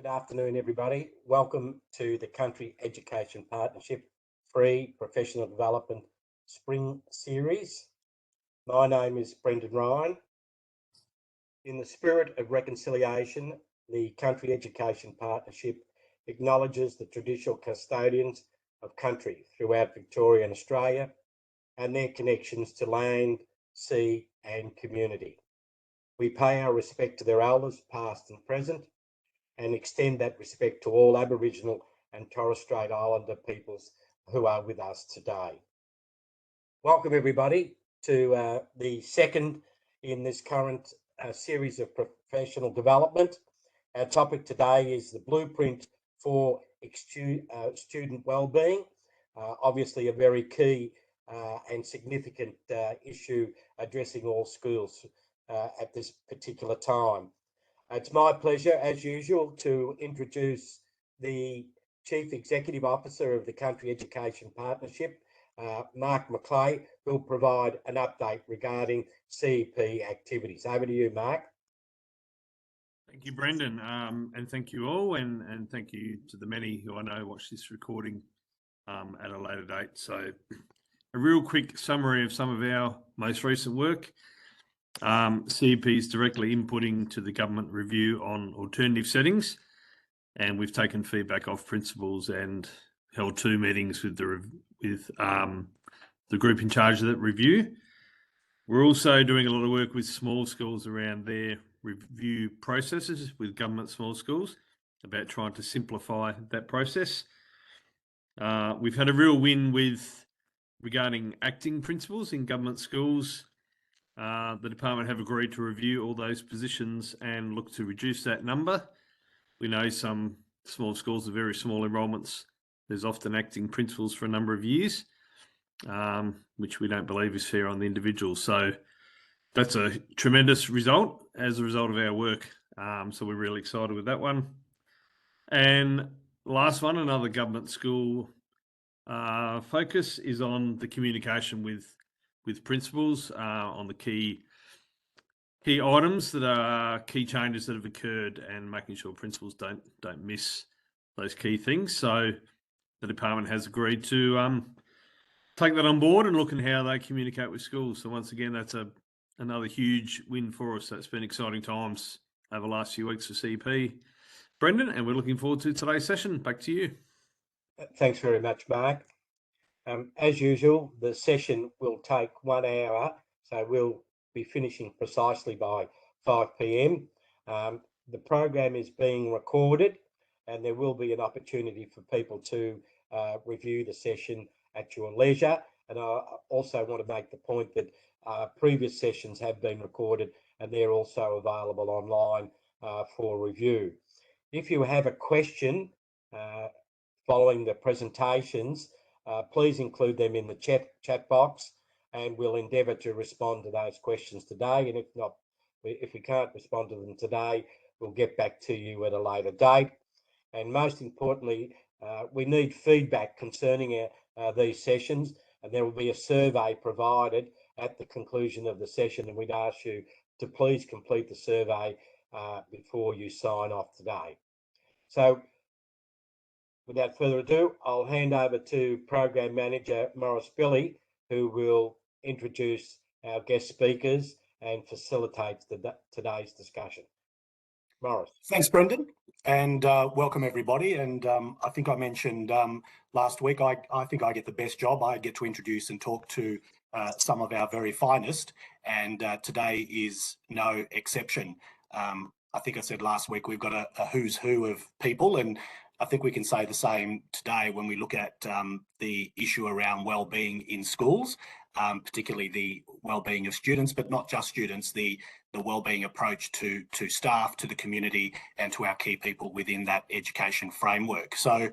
Good afternoon, everybody. Welcome to the Country Education Partnership Free Professional Development Spring Series. My name is Brendan Ryan. In the spirit of reconciliation, the Country Education Partnership acknowledges the traditional custodians of country throughout Victoria and Australia and their connections to land, sea and community. We pay our respect to their elders, past and present, and extend that respect to all Aboriginal and Torres Strait Islander peoples who are with us today. Welcome everybody to the second in this current series of professional development. Our topic today is the blueprint for student wellbeing, obviously a very key and significant issue addressing all schools at this particular time. It's my pleasure, as usual, to introduce the Chief Executive Officer of the Country Education Partnership, Mark Macphail, who will provide an update regarding CEP activities. Over to you, Mark. Thank you, Brendan, and thank you all, and thank you to the many who I know watch this recording at a later date. So a real quick summary of some of our most recent work. CEP is directly inputting to the government review on alternative settings, and we've taken feedback off principals and held 2 meetings with the group in charge of that review. We're also doing a lot of work with small schools around their review processes with government small schools about trying to simplify that process. We've had a real win regarding acting principals in government schools. The department have agreed to review all those positions and look to reduce that number. We know some small schools are very small enrolments. There's often acting principals for a number of years, which we don't believe is fair on the individual. So that's a tremendous result as a result of our work. So we're really excited with that one. And last one, another government school focus is on the communication with principals on the key items that are key changes that have occurred, and making sure principals don't miss those key things. So the department has agreed to take that on board and look at how they communicate with schools. So once again, that's another huge win for us. That's been exciting times over the last few weeks for CEP, Brendan, and we're looking forward to today's session. Back to you. Thanks very much, Mark. As usual, the session will take 1 hour, so we'll be finishing precisely by 5 p.m. The program is being recorded, and there will be an opportunity for people to review the session at your leisure. And I also want to make the point that previous sessions have been recorded, and they're also available online for review. If you have a question following the presentations, please include them in the chat box, and we'll endeavour to respond to those questions today. And if we can't respond to them today, we'll get back to you at a later date. And most importantly, we need feedback concerning these sessions, and there will be a survey provided at the conclusion of the session, and we'd ask you to please complete the survey before you sign off today. So without further ado, I'll hand over to Program Manager Maurice Billy, who will introduce our guest speakers and facilitate today's discussion. Maurice. Thanks, Brendan, and welcome everybody. And I think I mentioned last week, I think I get the best job. I get to introduce and talk to some of our very finest, and today is no exception. I think I said last week we've got a who's who of people, and I think we can say the same today when we look at the issue around wellbeing in schools, particularly the wellbeing of students, but not just students, the wellbeing approach to staff, to the community, and to our key people within that education framework. So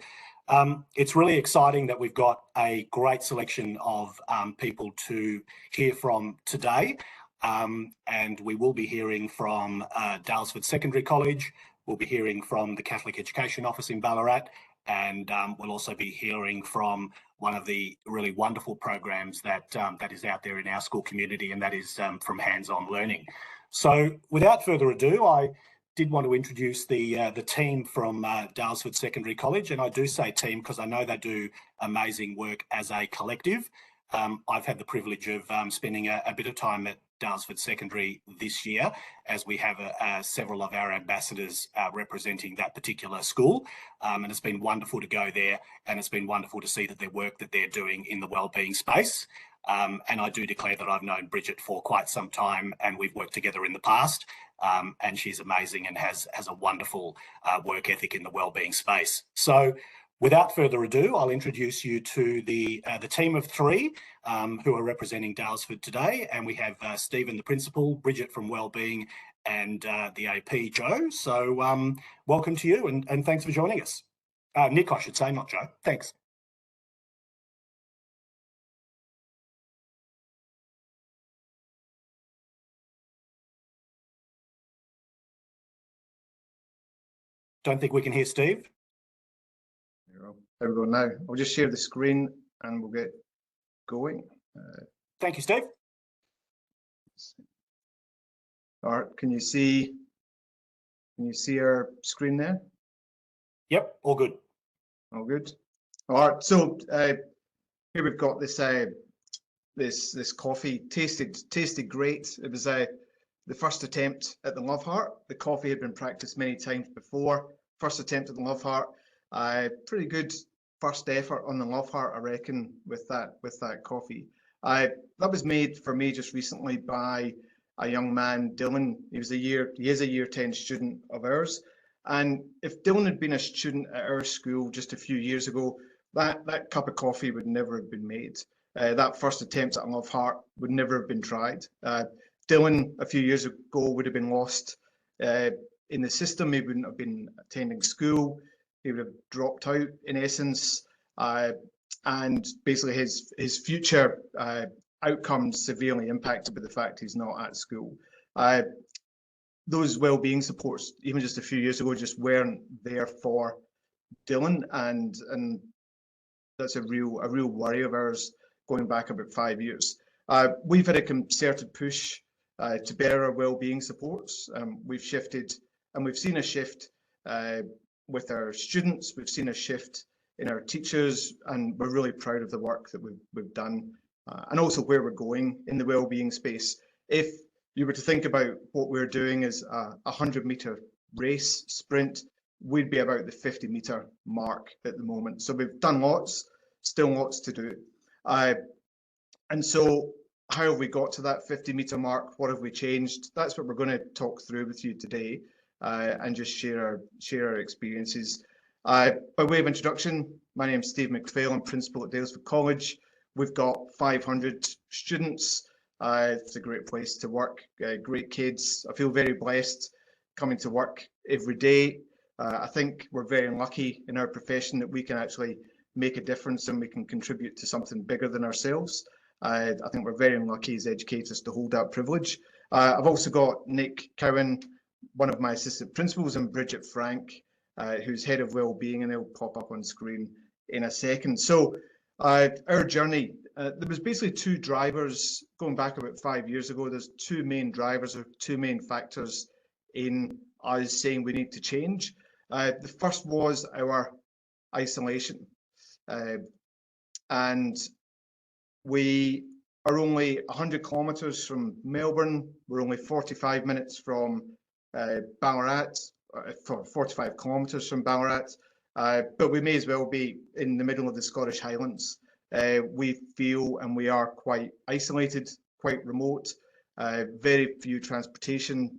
it's really exciting that we've got a great selection of people to hear from today. And we will be hearing from Daylesford Secondary College. We'll be hearing from the Catholic Education Office in Ballarat, and we'll also be hearing from one of the really wonderful programs that is out there in our school community, and that is from hands-on learning. So without further ado, I did want to introduce the team from Daylesford Secondary College, and I do say team because I know they do amazing work as a collective. I've had the privilege of spending a bit of time at Daylesford Secondary this year, as we have several of our ambassadors representing that particular school, and it's been wonderful to go there, and it's been wonderful to see that their work that they're doing in the wellbeing space. And I do declare that I've known Bridget for quite some time, and we've worked together in the past. And she's amazing and has a wonderful work ethic in the wellbeing space. So, without further ado, I'll introduce you to the team of three who are representing Daylesford today, and we have Stephen, the principal, Bridget from Wellbeing, and the AP, Joe. So, welcome to you, and thanks for joining us. Nick, I should say, not Joe. Thanks. Don't think we can hear Steve. There we go now. I'll just share the screen and we'll get going. Thank you, Steve. All right, can you see our screen there? Yep, all good. All good. All right, so here we've got this this coffee. Tasted great. It was the first attempt at the Love Heart. The coffee had been practiced many times before. First attempt at the Love Heart. Pretty good first effort on the Love Heart, I reckon, with that coffee. That was made for me just recently by a young man, Dylan. He is a year 10 student of ours. And if Dylan had been a student at our school just a few years ago, that cup of coffee would never have been made. That first attempt at Love Heart would never have been tried. Dylan, a few years ago, would have been lost in the system. He wouldn't have been attending school. He would have dropped out, in essence, and basically his future outcomes severely impacted by the fact he's not at school. Those wellbeing supports, even just a few years ago, just weren't there for Dylan, and that's a real worry of ours going back about 5 years. We've had a concerted push to better our wellbeing supports. We've shifted, and we've seen a shift with our students. We've seen a shift in our teachers, and we're really proud of the work that we've done, and also where we're going in the wellbeing space. If you were to think about what we're doing as a 100-metre race sprint, we'd be about the 50-metre mark at the moment. So we've done lots, still lots to do. And so how have we got to that 50-metre mark? What have we changed? That's what we're going to talk through with you today, and just share our experiences. By way of introduction, my name's Stephen Macphail. I'm principal at Daylesford College. We've got 500 students. It's a great place to work, great kids. I feel very blessed coming to work every day. I think we're very lucky in our profession that we can actually make a difference and we can contribute to something bigger than ourselves. I think we're very lucky as educators to hold that privilege. I've also got Nick Cowan, one of my assistant principals, and Bridget Franc, who's head of wellbeing, and they'll pop up on screen in a second. So our journey, there was basically two drivers going back about 5 years ago. There's two main drivers or two main factors in us saying we need to change. The first was our isolation, and we are only 100 kilometres from Melbourne. We're only 45 minutes from Ballarat, 45 kilometres from Ballarat, but we may as well be in the middle of the Scottish Highlands. We feel, and we are, quite isolated, quite remote, very few transportation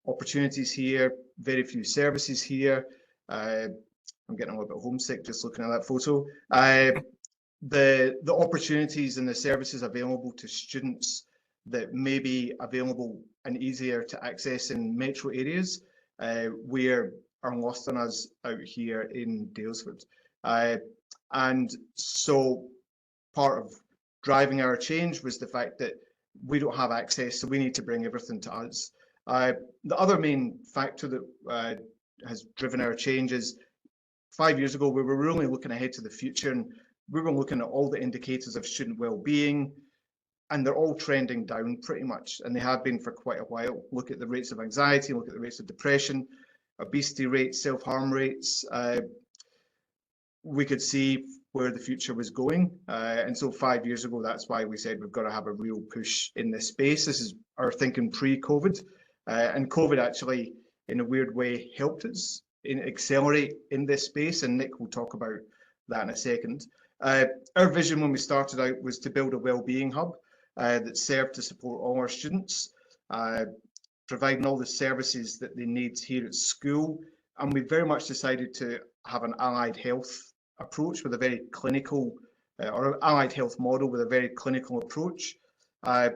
opportunities here, very few services here. I'm getting a little bit homesick just looking at that photo. The opportunities and the services available to students that may be available and easier to access in metro areas, are lost on us out here in Daylesford. And so part of driving our change was the fact that we don't have access, so we need to bring everything to us. The other main factor that has driven our change is 5 years ago, we were really looking ahead to the future, and we were looking at all the indicators of student well-being, and they're all trending down pretty much, and they have been for quite a while. Look at the rates of anxiety, look at the rates of depression, obesity rates, self-harm rates. We could see where the future was going. And so 5 years ago, that's why we said we've got to have a real push in this space. This is our thinking pre-COVID. And COVID actually, in a weird way, helped us accelerate in this space. And Nick will talk about that in a second. Our vision when we started out was to build a wellbeing hub that served to support all our students, providing all the services that they need here at school. And we very much decided to have an allied health approach with a very clinical, or an allied health model with a very clinical approach. At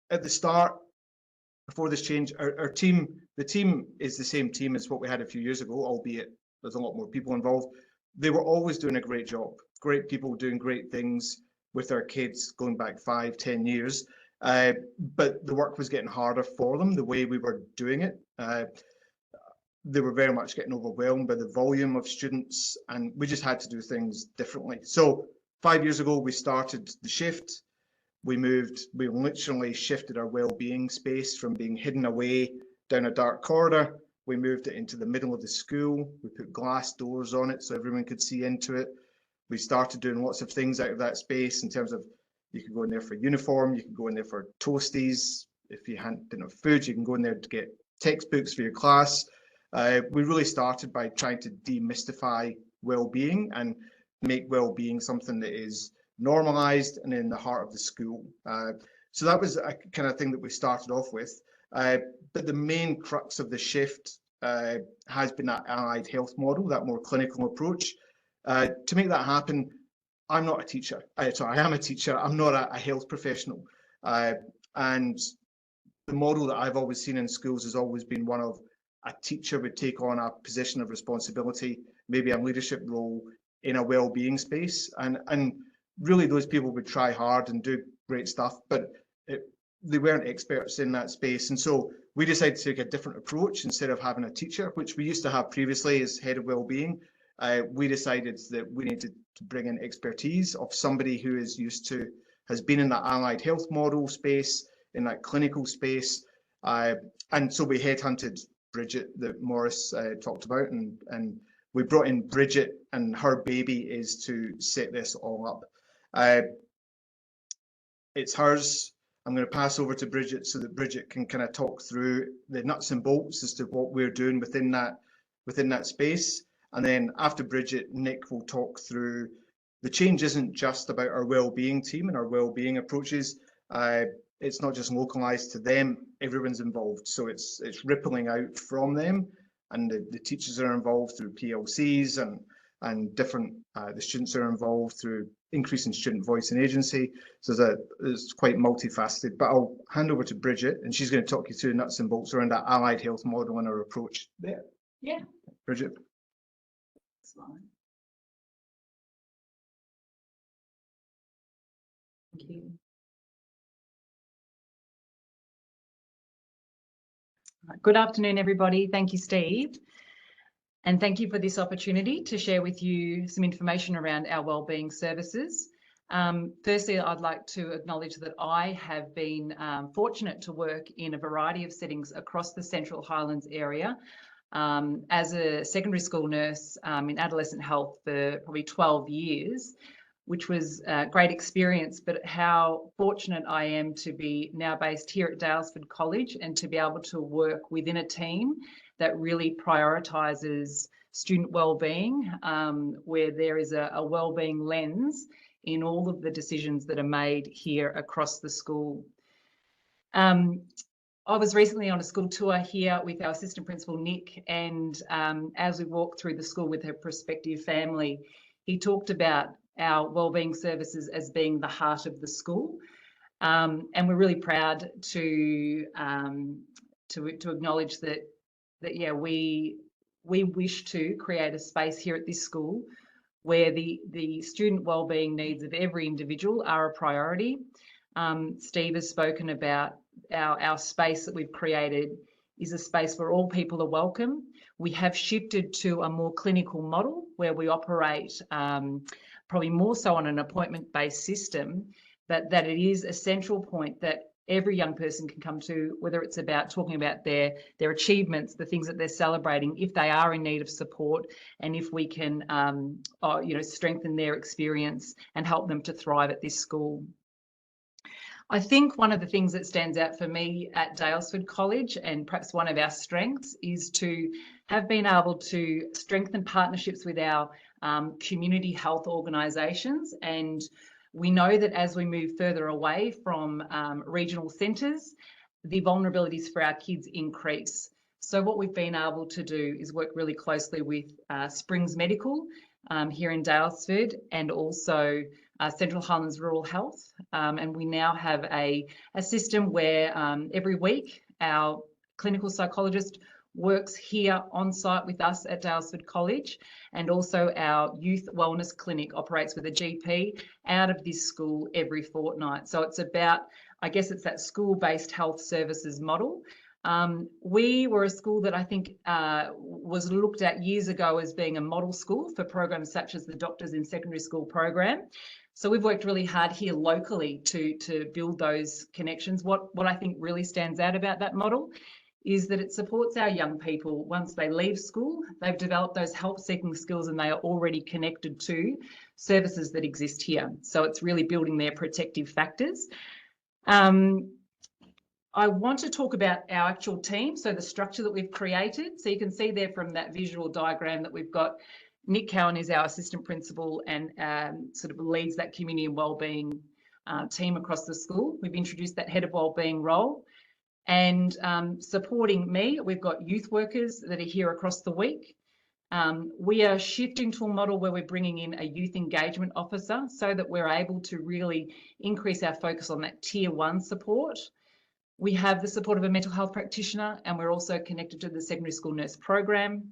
the start, before this change, the team is the same team as what we had a few years ago, albeit there's a lot more people involved. They were always doing a great job, great people doing great things with their kids going back 5-10 years. But the work was getting harder for them, the way we were doing it. They were very much getting overwhelmed by the volume of students, and we just had to do things differently. So 5 years ago, we started the shift. We literally shifted our wellbeing space from being hidden away down a dark corridor. We moved it into the middle of the school. We put glass doors on it so everyone could see into it. We started doing lots of things out of that space in terms of, you could go in there for uniform, you could go in there for toasties. If you didn't have food, you can go in there to get textbooks for your class. We really started by trying to demystify well-being and make well-being something that is normalized and in the heart of the school. So that was a kind of thing that we started off with. But the main crux of the shift has been that allied health model, that more clinical approach. To make that happen, I'm not a teacher. Sorry, I am a teacher. I'm not a health professional. And the model that I've always seen in schools has always been one of a teacher would take on a position of responsibility, maybe a leadership role in a well-being space. And really those people would try hard and do great stuff, but they weren't experts in that space. And so we decided to take a different approach. Instead of having a teacher, which we used to have previously as head of wellbeing, we decided that we needed to bring in expertise of somebody who has been in that allied health model space, in that clinical space. And so we headhunted Bridget that Morris talked about, and we brought in Bridget, and her baby is to set this all up. It's hers. I'm going to pass over to Bridget so that Bridget can kind of talk through the nuts and bolts as to what we're doing within that space. And then after Bridget, Nick will talk through the change isn't just about our wellbeing team and our wellbeing approaches. It's not just localized to them, everyone's involved. So it's rippling out from them, and the teachers are involved through PLCs and different, the students are involved through increasing student voice and agency. So it's quite multifaceted, but I'll hand over to Bridget and she's going to talk you through nuts and bolts around that allied health model and our approach there. Yeah. Bridget. Thank you. Good afternoon, everybody. Thank you, Steve. And thank you for this opportunity to share with you some information around our wellbeing services. Firstly, I'd like to acknowledge that I have been fortunate to work in a variety of settings across the Central Highlands area as a secondary school nurse in adolescent health for probably 12 years, which was a great experience, but how fortunate I am to be now based here at Daylesford College and to be able to work within a team that really prioritises student wellbeing, where there is a wellbeing lens in all of the decisions that are made here across the school. I was recently on a school tour here with our assistant principal, Nick, and as we walked through the school with her prospective family, he talked about our wellbeing services as being the heart of the school. And we're really proud to acknowledge that yeah, we wish to create a space here at this school where the student wellbeing needs of every individual are a priority. Steve has spoken about our space that we've created is a space where all people are welcome. We have shifted to a more clinical model where we operate probably more so on an appointment-based system, that it is a central point that every young person can come to, whether it's about talking about their achievements, the things that they're celebrating, if they are in need of support, and if we can strengthen their experience and help them to thrive at this school. I think one of the things that stands out for me at Daylesford College, and perhaps one of our strengths, is to have been able to strengthen partnerships with our community health organisations. And we know that as we move further away from regional centres, the vulnerabilities for our kids increase. So what we've been able to do is work really closely with Springs Medical here in Daylesford, and also Central Highlands Rural Health. And we now have a system where every week our clinical psychologist works here on site with us at Daylesford College, and also our youth wellness clinic operates with a GP out of this school every fortnight. So it's about, I guess it's that school-based health services model. We were a school that I think was looked at years ago as being a model school for programs such as the Doctors in Secondary School program. So we've worked really hard here locally to build those connections. What I think really stands out about that model is that it supports our young people. Once they leave school, they've developed those help-seeking skills and they are already connected to services that exist here. So it's really building their protective factors. I want to talk about our actual team, so the structure that we've created. So you can see there from that visual diagram that we've got Nick Cowan is our assistant principal and sort of leads that community and wellbeing team across the school. We've introduced that head of wellbeing role. And supporting me, we've got youth workers that are here across the week. We are shifting to a model where we're bringing in a youth engagement officer so that we're able to really increase our focus on that tier 1 support. We have the support of a mental health practitioner, and we're also connected to the secondary school nurse program.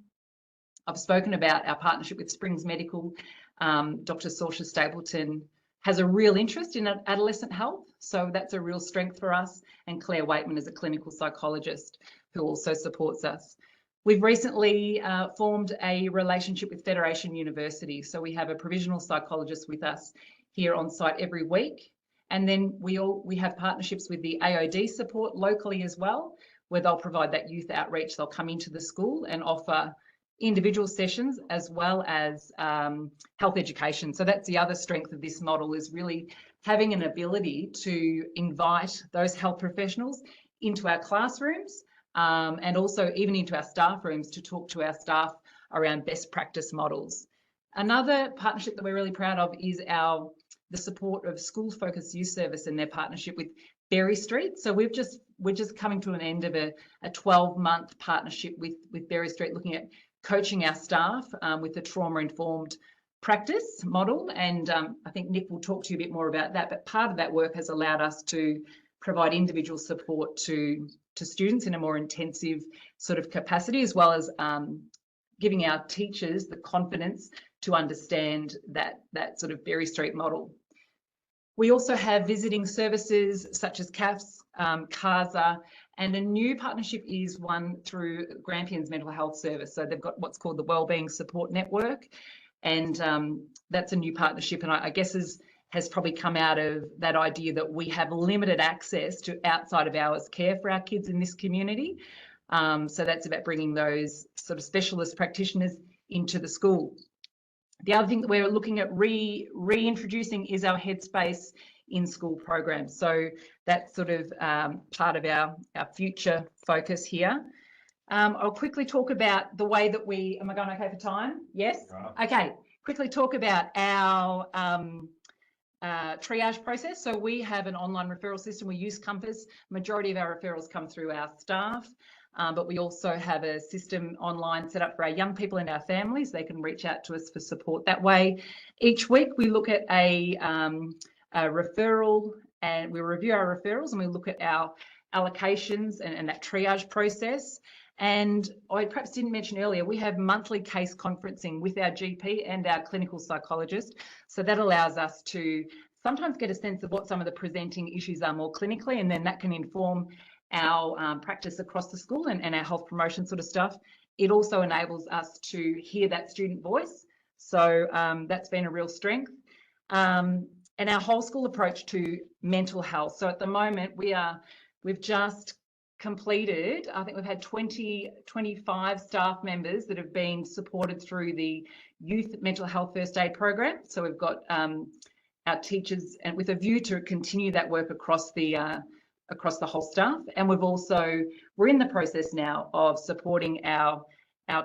I've spoken about our partnership with Springs Medical. Dr. Saoirse Stapleton has a real interest in adolescent health, so that's a real strength for us, and Claire Waitman is a clinical psychologist who also supports us. We've recently formed a relationship with Federation University, so we have a provisional psychologist with us here on site every week, and then we have partnerships with the AOD support locally as well, where they'll provide that youth outreach. They'll come into the school and offer individual sessions as well as health education. So that's the other strength of this model, is really having an ability to invite those health professionals into our classrooms and also even into our staff rooms to talk to our staff around best practice models. Another partnership that we're really proud of is the support of School Focused Youth Service and their partnership with Berry Street. So we're just coming to an end of a 12-month partnership with Berry Street, looking at coaching our staff with the trauma-informed practice model. And I think Nick will talk to you a bit more about that, but part of that work has allowed us to provide individual support to students in a more intensive sort of capacity, as well as giving our teachers the confidence to understand that sort of Berry Street model. We also have visiting services such as CAFS, CASA, and a new partnership is one through Grampians Mental Health Service. So they've got what's called the Wellbeing Support Network, and that's a new partnership, and I guess has probably come out of that idea that we have limited access to outside of hours care for our kids in this community. So that's about bringing those sort of specialist practitioners into the school. The other thing that we're looking at reintroducing is our Headspace in-school program. So that's sort of part of our future focus here. I'll quickly talk about the way that am I going okay for time? Yes? Right. Okay, quickly talk about our triage process. So we have an online referral system. We use Compass. Majority of our referrals come through our staff. But we also have a system online set up for our young people and our families. They can reach out to us for support that way. Each week we look at a referral, and we review our referrals, and we look at our allocations and that triage process. And I perhaps didn't mention earlier, we have monthly case conferencing with our GP and our clinical psychologist. So that allows us to sometimes get a sense of what some of the presenting issues are more clinically, and then that can inform our practice across the school and our health promotion sort of stuff. It also enables us to hear that student voice. So that's been a real strength. and our whole school approach to mental health. So at the moment, we've just completed, I think we've had 25 staff members that have been supported through the Youth Mental Health First Aid Program. So we've got our teachers, and with a view to continue that work across the whole staff. And we're in the process now of supporting our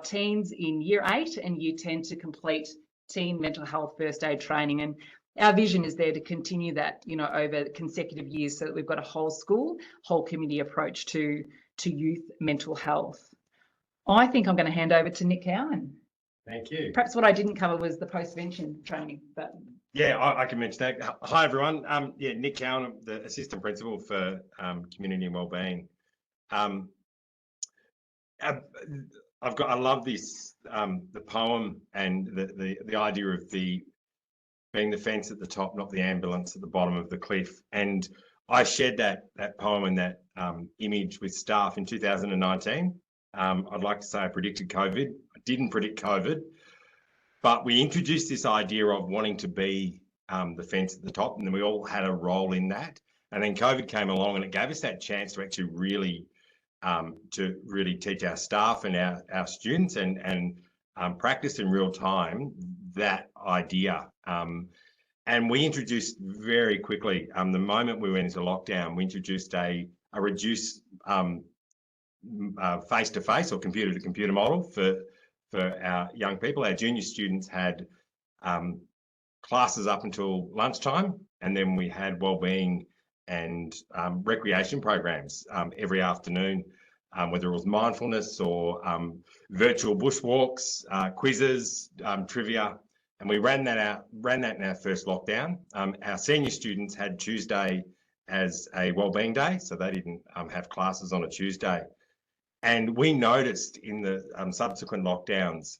teens in Year 8 and Year 10 to complete teen mental health first aid training. And our vision is there to continue that, over consecutive years, so that we've got a whole school, whole community approach to youth mental health. I think I'm going to hand over to Nick Cowan. Thank you. Perhaps what I didn't cover was the postvention training, but yeah, I can mention that. Hi everyone. Nick Cowan, the assistant principal for community and wellbeing. I love this the poem and the idea of being the fence at the top, not the ambulance at the bottom of the cliff. And I shared that poem and that image with staff in 2019. I'd like to say I predicted COVID. I didn't predict COVID, but we introduced this idea of wanting to be the fence at the top, and then we all had a role in that. And then COVID came along, and it gave us that chance to actually really teach our staff and our students and practice in real time that idea. And we introduced very quickly, the moment we went into lockdown, we introduced a reduced face-to-face or computer-to-computer model for our young people. Our junior students had classes up until lunchtime, and then we had wellbeing and recreation programs every afternoon, whether it was mindfulness or virtual bushwalks, quizzes, trivia, and we ran that in our first lockdown. Our senior students had Tuesday as a wellbeing day, so they didn't have classes on a Tuesday. And we noticed in the subsequent lockdowns,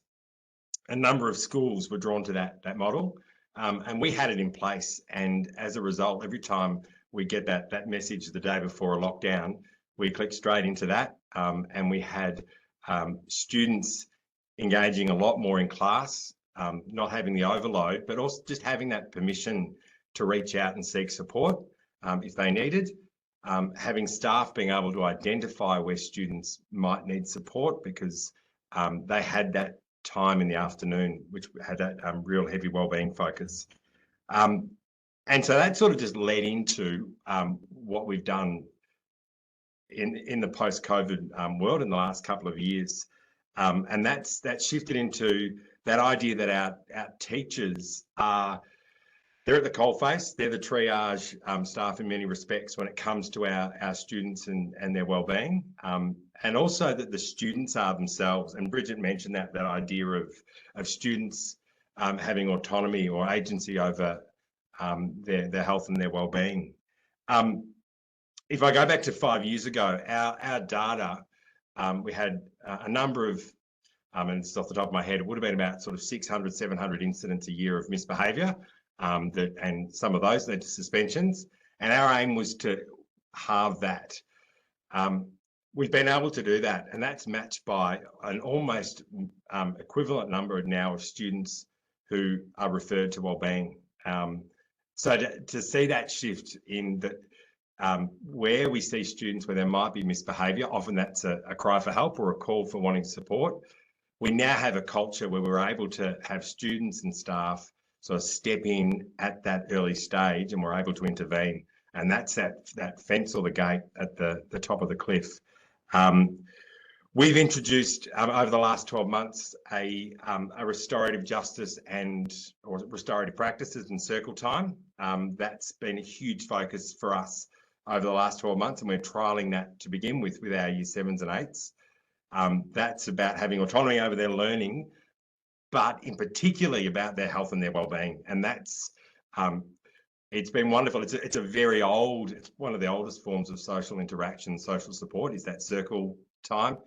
a number of schools were drawn to that model, and we had it in place. And as a result, every time we get that message the day before a lockdown, we clicked straight into that, and we had students engaging a lot more in class, not having the overload, but also just having that permission to reach out and seek support if they needed. Having staff being able to identify where students might need support because they had that time in the afternoon, which had that real heavy wellbeing focus. And so that sort of just led into what we've done in the post-COVID world in the last couple of years. And that's shifted into that idea that our teachers they're at the coalface, they're the triage staff in many respects when it comes to our students and their wellbeing. And also that the students are themselves, and Bridget mentioned that idea of students having autonomy or agency over their health and their wellbeing. If I go back to 5 years ago, our data, we had a number of, and it's off the top of my head, it would have been about sort of 600, 700 incidents a year of misbehaviour, and some of those led to suspensions. And our aim was to halve that. We've been able to do that, and that's matched by an almost equivalent number now of students who are referred to wellbeing. So to see that shift in that, where we see students where there might be misbehaviour, often that's a cry for help or a call for wanting support. We now have a culture where we're able to have students and staff sort of step in at that early stage, and we're able to intervene. And that's that fence or the gate at the top of the cliff. We've introduced over the last 12 months a restorative justice or restorative practices and circle time. That's been a huge focus for us over the last 12 months, and we're trialling that to begin with our year 7s and 8s. That's about having autonomy over their learning, but in particularly about their health and their wellbeing. And that's it's been wonderful. It's a very old, it's one of the oldest forms of social interaction, social support is that circle time.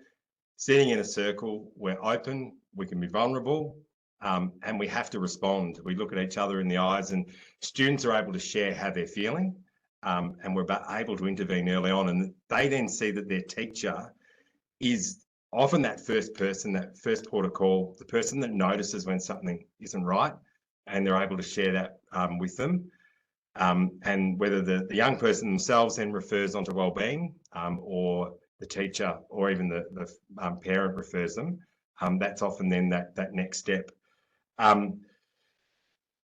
Sitting in a circle, we're open, we can be vulnerable, and we have to respond. We look at each other in the eyes, and students are able to share how they're feeling, and we're able to intervene early on. And they then see that their teacher is often that first person, that first port of call, the person that notices when something isn't right, and they're able to share that with them. and whether the young person themselves then refers onto wellbeing, or the teacher or even the parent refers them, that's often then that next step.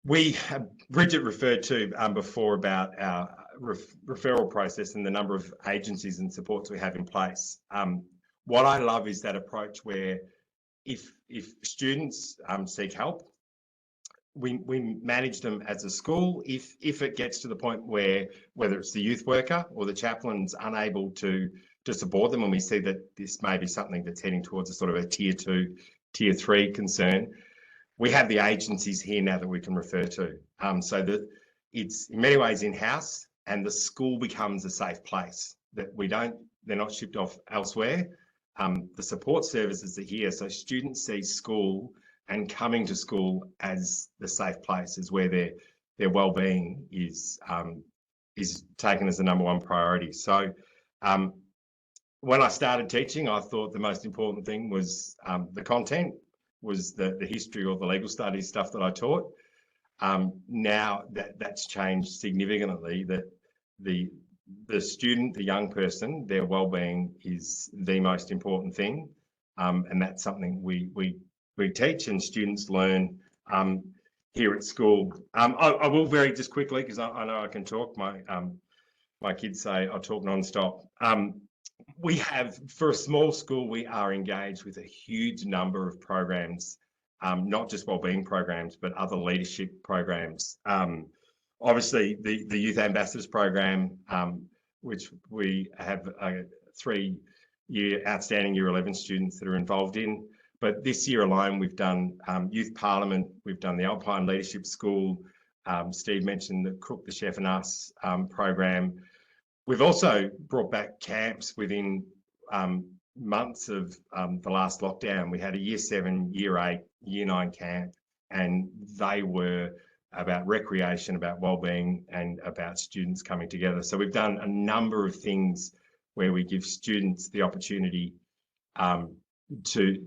Bridget referred to before about our referral process and the number of agencies and supports we have in place. What I love is that approach where if students seek help, we manage them as a school. If it gets to the point where whether it's the youth worker or the chaplain's unable to support them, and we see that this may be something that's heading towards a sort of a tier 2, tier 3 concern, we have the agencies here now that we can refer to, so that it's in many ways in-house, and the school becomes a safe place that they're not shipped off elsewhere. The support services are here, so students see school and coming to school as the safe place, is where their well-being is taken as the #1 priority. So when I started teaching, I thought the most important thing was the content, was the history or the legal studies stuff that I taught. Now that's changed significantly, that the student, the young person, their well-being is the most important thing, and that's something we teach and students learn here at school. I will very just quickly, because I know I can talk. My kids say I talk non-stop. We have, for a small school, we are engaged with a huge number of programs, not just wellbeing programs, but other leadership programs. Obviously, the Youth Ambassadors program, which we have 3 outstanding Year 11 students that are involved in. But this year alone, we've done Youth Parliament, we've done the Alpine Leadership School. Steve mentioned the Cook, the Chef and Us program. We've also brought back camps within months of the last lockdown. We had a Year 7, Year 8, Year 9 camp, and they were about recreation, about wellbeing, and about students coming together. So we've done a number of things where we give students the opportunity to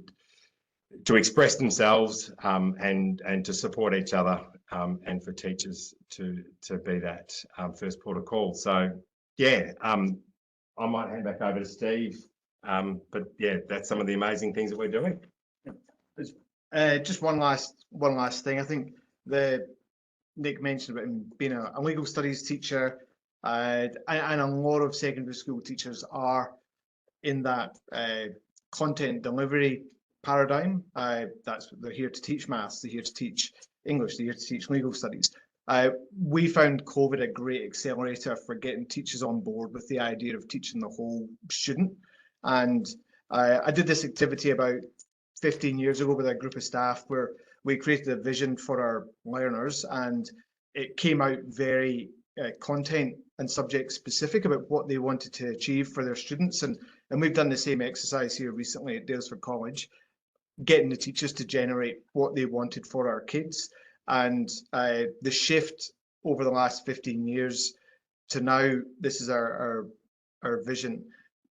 express themselves and to support each other, and for teachers to be that first port of call. So yeah, I might hand back over to Steve, but yeah, that's some of the amazing things that we're doing. Just one last thing. I think Nick mentioned about him being a legal studies teacher, and a lot of secondary school teachers are in that content delivery paradigm. That's what they're here to teach maths, they're here to teach English, they're here to teach legal studies. We found COVID a great accelerator for getting teachers on board with the idea of teaching the whole student. And I did this activity about 15 years ago with a group of staff where we created a vision for our learners, and it came out very content and subject specific about what they wanted to achieve for their students. And we've done the same exercise here recently at Daylesford College, getting the teachers to generate what they wanted for our kids. And the shift over the last 15 years to now, this is our vision.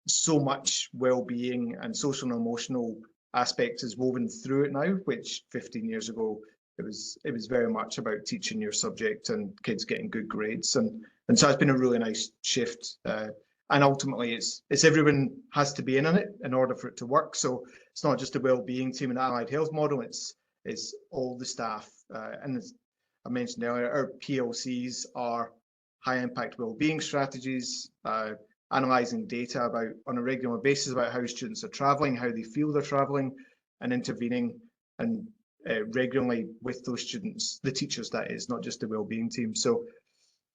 So much well-being and social and emotional aspects is woven through it now, which 15 years ago it was very much about teaching your subject and kids getting good grades, and so it's been a really nice shift. And ultimately, it's everyone has to be in on it in order for it to work. So it's not just a well-being team and allied health model; it's all the staff. And as I mentioned earlier, our PLCs are high-impact well-being strategies, analysing data on a regular basis about how students are travelling, how they feel they're travelling, and intervening and regularly with those students, the teachers that is, not just the well-being team. So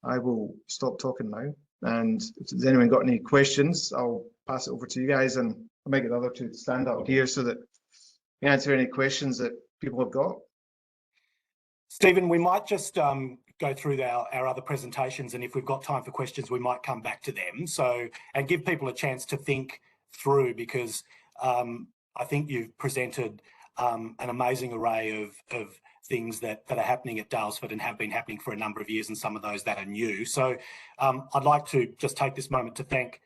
I will stop talking now. And if there's anyone got any questions, I'll pass it over to you guys, and I'll make it the other two to stand up here so that we answer any questions that people have got. Stephen, we might just go through our other presentations, and if we've got time for questions, we might come back to them. So, and give people a chance to think through, because I think you've presented an amazing array of things that are happening at Daylesford and have been happening for a number of years, and some of those that are new. So I'd like to just take this moment to thank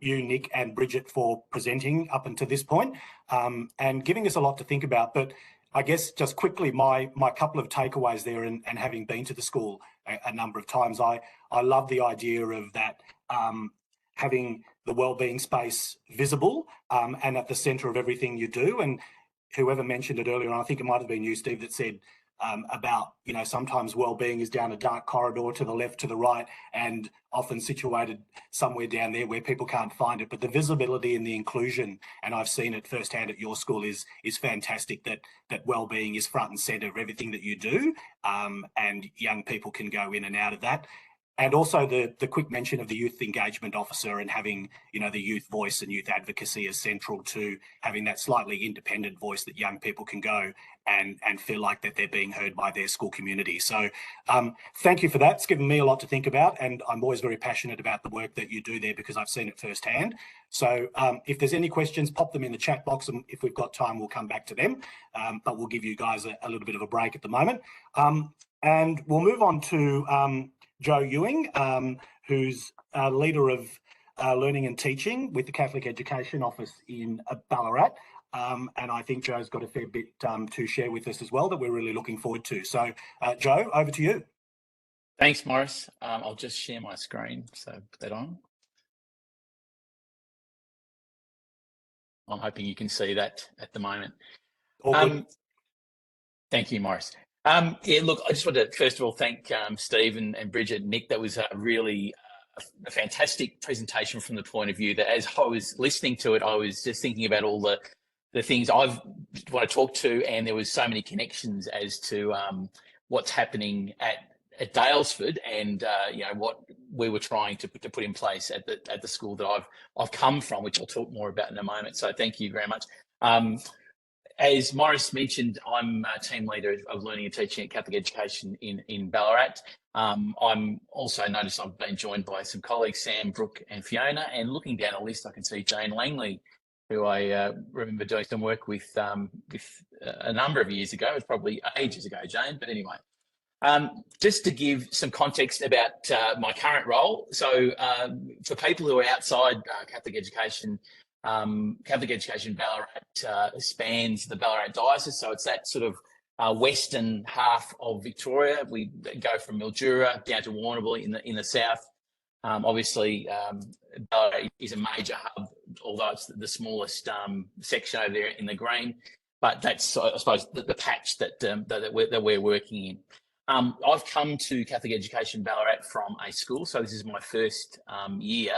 you, Nick and Bridget, for presenting up until this point and giving us a lot to think about. But I guess just quickly, my couple of takeaways there, and having been to the school a number of times, I love the idea of that, having the wellbeing space visible and at the centre of everything you do. And whoever mentioned it earlier, and I think it might have been you, Steve, that said about, you know, sometimes wellbeing is down a dark corridor to the left, to the right, and often situated somewhere down there where people can't find it. But the visibility and the inclusion, and I've seen it firsthand at your school, is fantastic. That wellbeing is front and centre of everything that you do, and young people can go in and out of that. And also the quick mention of the youth engagement officer and having, you know, the youth voice and youth advocacy is central to having that slightly independent voice that young people can go and feel like that they're being heard by their school community. So thank you for that. It's given me a lot to think about, and I'm always very passionate about the work that you do there because I've seen it firsthand. So if there's any questions, pop them in the chat box, and if we've got time, we'll come back to them. But we'll give you guys a little bit of a break at the moment. And we'll move on to Joe Ewing, who's leader of learning and teaching with the Catholic Education Office in Ballarat. And I think Joe's got a fair bit to share with us as well that we're really looking forward to. So Joe, over to you. Thanks, Morris. I'll just share my screen, so put that on. I'm hoping you can see that at the moment. All good. Thank you, Morris. Yeah, look, I just want to first of all thank Steve and Bridget and Nick. That was a really a fantastic presentation from the point of view that as I was listening to it, I was just thinking about all the things I want to talk to, and there was so many connections as to what's happening at Daylesford and you know, what we were trying to put in place at the school that I've come from, which I'll talk more about in a moment. So thank you very much. As Morris mentioned, I'm a team leader of learning and teaching at Catholic Education in Ballarat. I'm also noticed I've been joined by some colleagues, Sam, Brooke and Fiona, and looking down the list, I can see Jane Langley, who I remember doing some work with a number of years ago. It's probably ages ago, Jane, but anyway. Just to give some context about my current role. So for people who are outside Catholic Education, Catholic Education Ballarat spans the Ballarat diocese, so it's that sort of western half of Victoria. We go from Mildura down to Warrnambool in the south. Obviously, Ballarat is a major hub, although it's the smallest section over there in the green. But that's, I suppose, the patch that we're working in. I've come to Catholic Education Ballarat from a school, so this is my first year.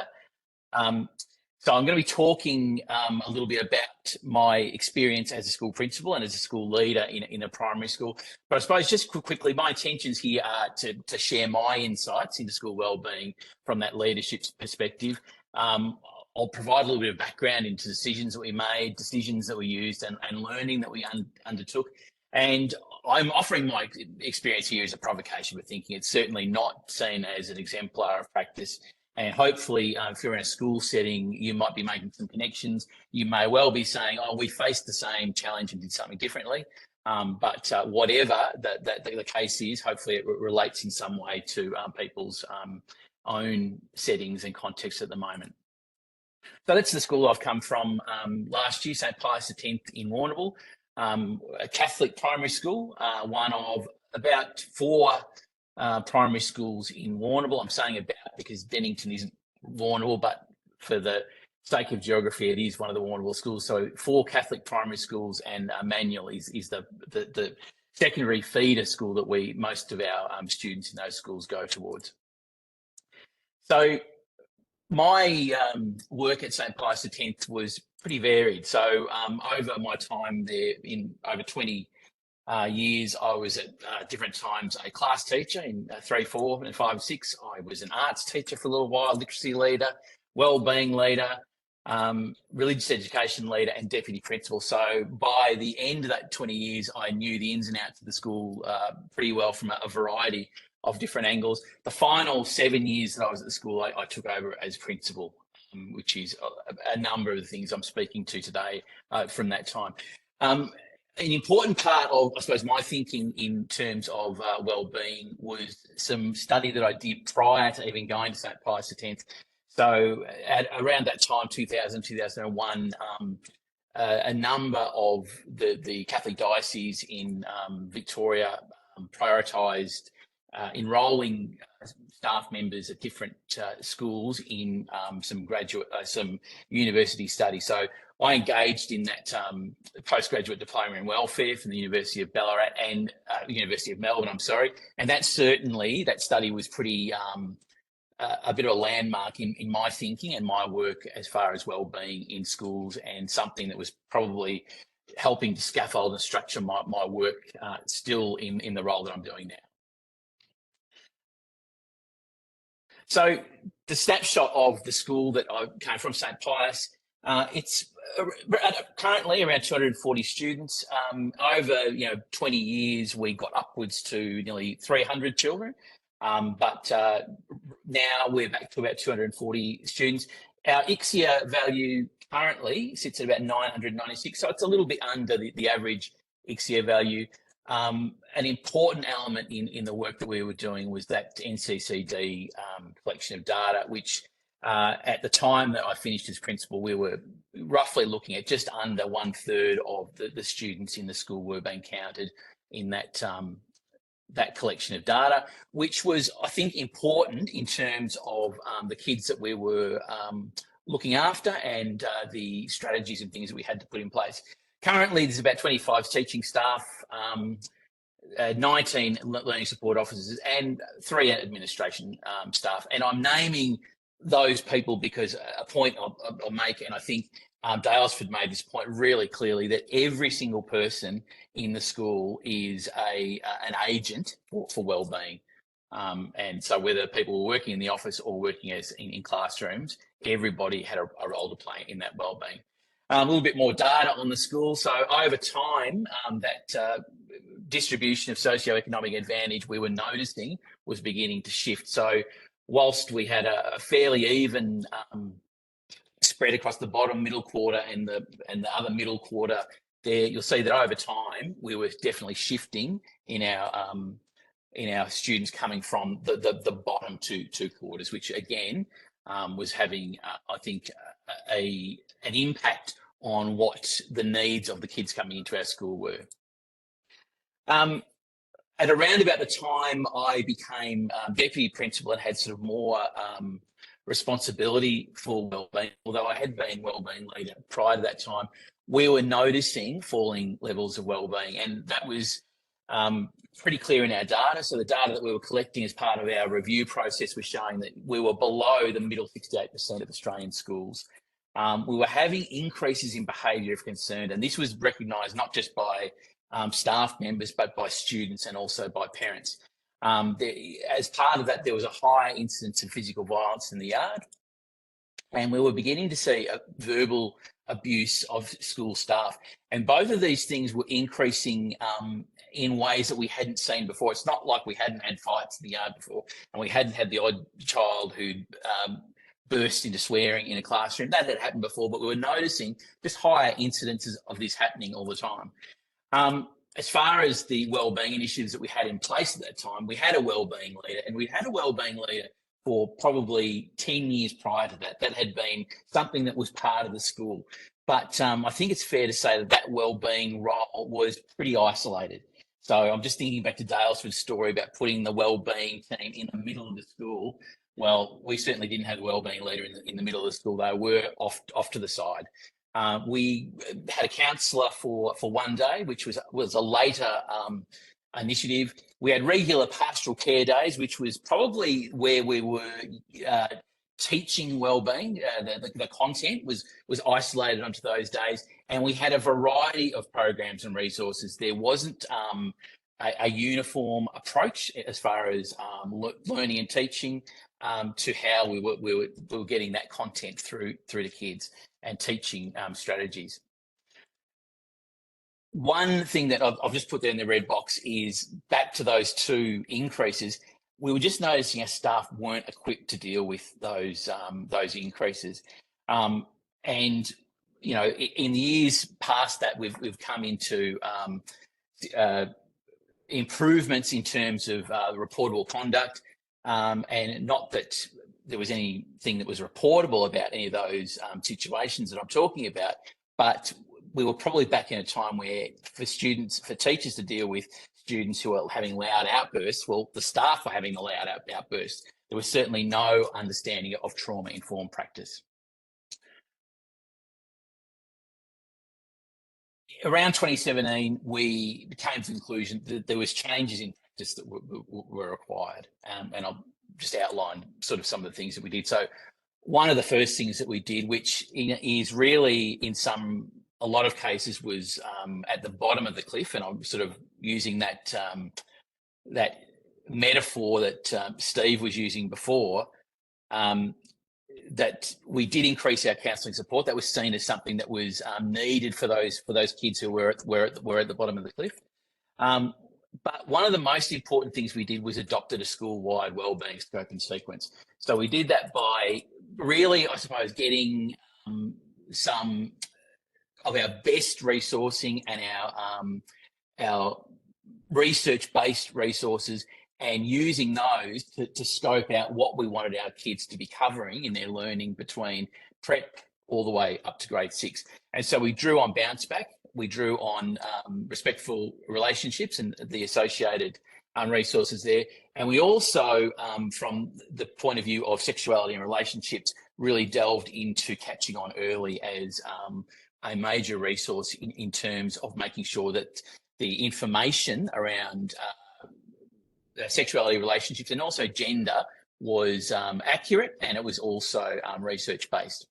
So I'm going to be talking a little bit about my experience as a school principal and as a school leader in a primary school. But I suppose just quickly, my intentions here are to share my insights into school wellbeing from that leadership perspective. I'll provide a little bit of background into decisions that we made, decisions that we used, and learning that we undertook. And I'm offering my experience here as a provocation for thinking. It's certainly not seen as an exemplar of practice. And hopefully, if you're in a school setting, you might be making some connections. You may well be saying, oh, we faced the same challenge and did something differently. But whatever the case is, hopefully it relates in some way to people's own settings and contexts at the moment. So that's the school I've come from last year, St. Pius X in Warrnambool, a Catholic primary school, one of about 4 primary schools in Warrnambool. I'm saying about because Bennington isn't Warrnambool, but for the sake of geography, it is one of the Warrnambool schools. So 4 Catholic primary schools, and Manual is the secondary feeder school that most of our students in those schools go towards. So my work at St. Pius X was pretty varied. So over my time there, in over 20 years, I was at different times a class teacher in 3, 4 and 5, 6. I was an arts teacher for a little while, literacy leader, wellbeing leader, religious education leader, and deputy principal. So by the end of that 20 years, I knew the ins and outs of the school pretty well from a variety of different angles. The final 7 years that I was at the school, I took over as principal, which is a number of the things I'm speaking to today from that time. An important part of, I suppose, my thinking in terms of wellbeing was some study that I did prior to even going to St. Pius X. So at around that time, 2000, 2001, a number of the Catholic diocese in Victoria prioritised enrolling staff members at different schools in some university studies. So I engaged in that postgraduate diploma in welfare from the University of Ballarat and University of Melbourne, and that study was pretty a bit of a landmark in my thinking and my work as far as wellbeing in schools, and something that was probably helping to scaffold and structure my work still in the role that I'm doing now. So the snapshot of the school that I came from, St Pius, it's currently around 240 students. Over 20 years, we got upwards to nearly 300 children, but now we're back to about 240 students. Our ICSIA value currently sits at about 996, so it's a little bit under the average ICSIA value. An important element in the work that we were doing was that NCCD collection of data, which at the time that I finished as principal, we were roughly looking at just under 1/3 of the students in the school were being counted in that collection of data, which was, I think, important in terms of the kids that we were looking after and the strategies and things that we had to put in place. Currently, there's about 25 teaching staff, 19 learning support officers, and 3 administration staff. And I'm naming those people because a point I'll make, and I think Daylesford made this point really clearly, that every single person in the school is an agent for wellbeing. And so whether people were working in the office or working as in classrooms, everybody had a role to play in that wellbeing. A little bit more data on the school. So over time, that distribution of socioeconomic advantage we were noticing was beginning to shift. So whilst we had a fairly even spread across the bottom middle quarter and the other middle quarter there, you'll see that over time we were definitely shifting in our students coming from the bottom two quarters, which again was having I think an impact on what the needs of the kids coming into our school were. At around about the time I became deputy principal and had sort of more responsibility for wellbeing, although I had been wellbeing leader prior to that time, we were noticing falling levels of wellbeing, and that was pretty clear in our data. So the data that we were collecting as part of our review process was showing that we were below the middle 68% of Australian schools. We were having increases in behaviour of concern, and this was recognised not just by staff members, but by students and also by parents. As part of that, there was a higher incidence of physical violence in the yard, and we were beginning to see a verbal abuse of school staff. And both of these things were increasing in ways that we hadn't seen before. It's not like we hadn't had fights in the yard before, and we hadn't had the odd child who burst into swearing in a classroom. That had happened before, but we were noticing just higher incidences of this happening all the time. As far as the wellbeing initiatives that we had in place at that time, we had a wellbeing leader, and we'd had a wellbeing leader for probably 10 years prior to that. That had been something that was part of the school. But I think it's fair to say that wellbeing role was pretty isolated. So I'm just thinking back to Daylesford's story about putting the wellbeing team in the middle of the school. Well, we certainly didn't have a wellbeing leader in the middle of the school. They were off to the side. We had a counsellor for one day, which was a later initiative. We had regular pastoral care days, which was probably where we were teaching wellbeing. The content was isolated onto those days, and we had a variety of programs and resources. There wasn't a uniform approach as far as learning and teaching to how we were getting that content through to kids and teaching strategies. One thing that I've just put there in the red box is back to those 2 increases. We were just noticing our staff weren't equipped to deal with those increases, and in the years past that we've come into improvements in terms of reportable conduct, and not that there was anything that was reportable about any of those situations that I'm talking about, but we were probably back in a time where for teachers to deal with students who are having loud outbursts, well, the staff were having the loud outbursts. There was certainly no understanding of trauma-informed practice. Around 2017, we came to the conclusion that there was changes in practice that were required. And I'll just outline sort of some of the things that we did. So one of the first things that we did, which is really a lot of cases was at the bottom of the cliff, and I'm sort of using that that metaphor that Steve was using before, that we did increase our counselling support. That was seen as something that was needed for those kids who were at the bottom of the cliff. But one of the most important things we did was adopted a school-wide wellbeing scope and sequence. So we did that by really, I suppose, getting some of our best resourcing and our research-based resources, and using those to scope out what we wanted our kids to be covering in their learning between prep all the way up to grade 6. And so we drew on bounce back, we drew on respectful relationships and the associated resources there. And we also, from the point of view of sexuality and relationships, really delved into catching on early as a major resource in terms of making sure that the information around sexuality, relationships, and also gender was accurate, and it was also research-based.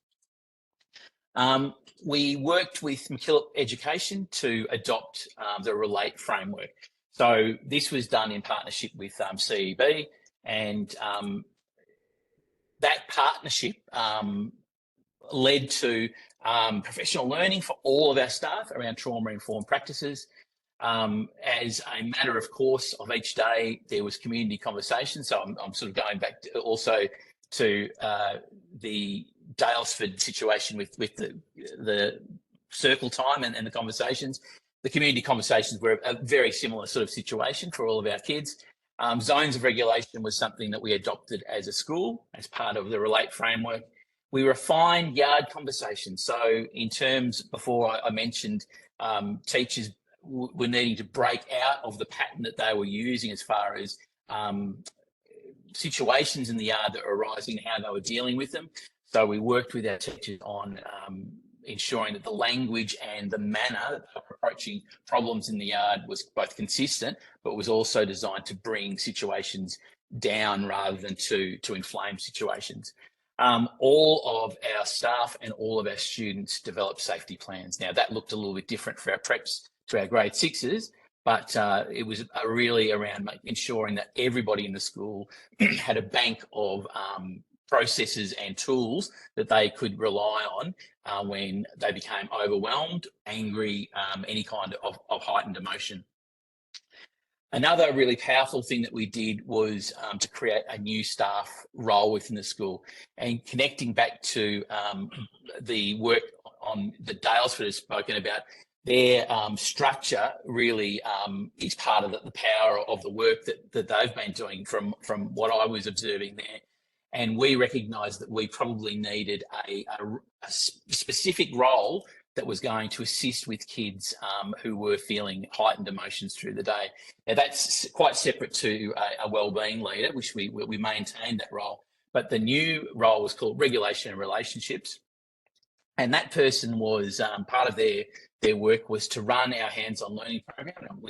We worked with Catholic Education to adopt the Relate framework. So this was done in partnership with CEP, and that partnership led to professional learning for all of our staff around trauma-informed practices. As a matter of course of each day, there was community conversation. So I'm sort of going back to also to the Daylesford situation with the circle time and the conversations. The community conversations were a very similar sort of situation for all of our kids. Zones of regulation was something that we adopted as a school as part of the Relate framework. We refined yard conversations. So in terms, before I mentioned teachers were needing to break out of the pattern that they were using as far as situations in the yard that were arising and how they were dealing with them. So we worked with our teachers on ensuring that the language and the manner that they were approaching problems in the yard was both consistent, but was also designed to bring situations down rather than to inflame situations. All of our staff and all of our students developed safety plans. Now that looked a little bit different for our preps to our grade 6s, but it was really around ensuring that everybody in the school had a bank of processes and tools that they could rely on when they became overwhelmed, angry, any kind of heightened emotion. Another really powerful thing that we did was to create a new staff role within the school, and connecting back to the work on the Daylesford has spoken about. Their structure really is part of the power of the work that they've been doing from what I was observing there. And we recognised that we probably needed a specific role that was going to assist with kids who were feeling heightened emotions through the day. Now that's quite separate to a wellbeing leader, which we maintained that role. But the new role was called Regulation and Relationships. And that person was part of their work was to run our hands-on learning program. And I'm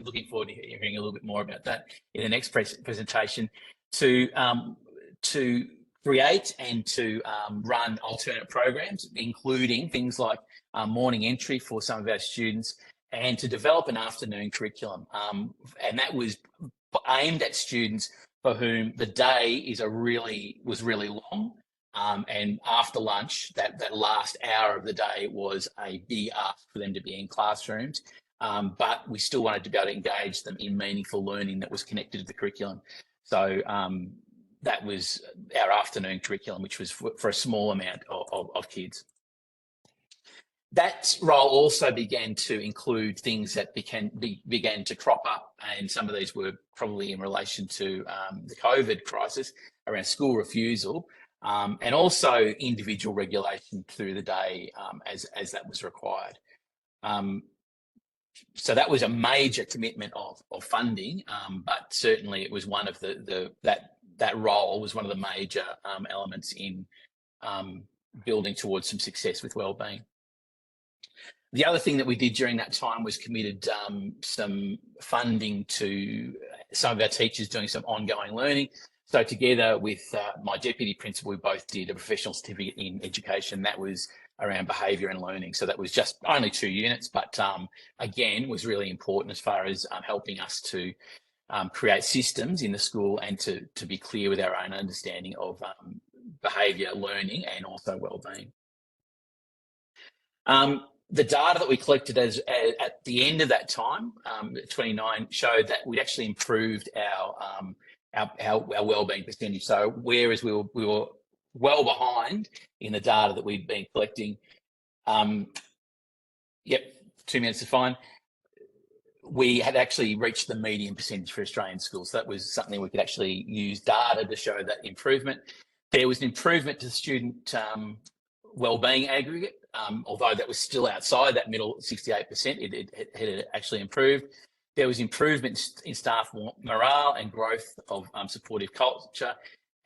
looking forward to hearing a little bit more about that in the next presentation, to create and to run alternate programs, including things like morning entry for some of our students, and to develop an afternoon curriculum. And that was aimed at students for whom the day was really long. And after lunch, that last hour of the day was a big ask for them to be in classrooms. But we still wanted to be able to engage them in meaningful learning that was connected to the curriculum. So that was our afternoon curriculum, which was for a small amount of kids. That role also began to include things that began to crop up, and some of these were probably in relation to the COVID crisis around school refusal, and also individual regulation through the day as that was required. So that was a major commitment of funding, but certainly it was one of that role was one of the major elements in building towards some success with wellbeing. The other thing that we did during that time was committed some funding to some of our teachers doing some ongoing learning. So together with my deputy principal, we both did a professional certificate in education that was around behaviour and learning. So that was just only 2 units, but again, was really important as far as helping us to create systems in the school and to be clear with our own understanding of behaviour, learning, and also wellbeing. The data that we collected at the end of that time, 29, showed that we'd actually improved our wellbeing percentage. So whereas we were well behind in the data that we'd been collecting, 2 minutes is fine. We had actually reached the median percentage for Australian schools. So that was something we could actually use data to show that improvement. There was an improvement to student wellbeing aggregate, although that was still outside that middle 68%, it had actually improved. There was improvement in staff morale and growth of supportive culture.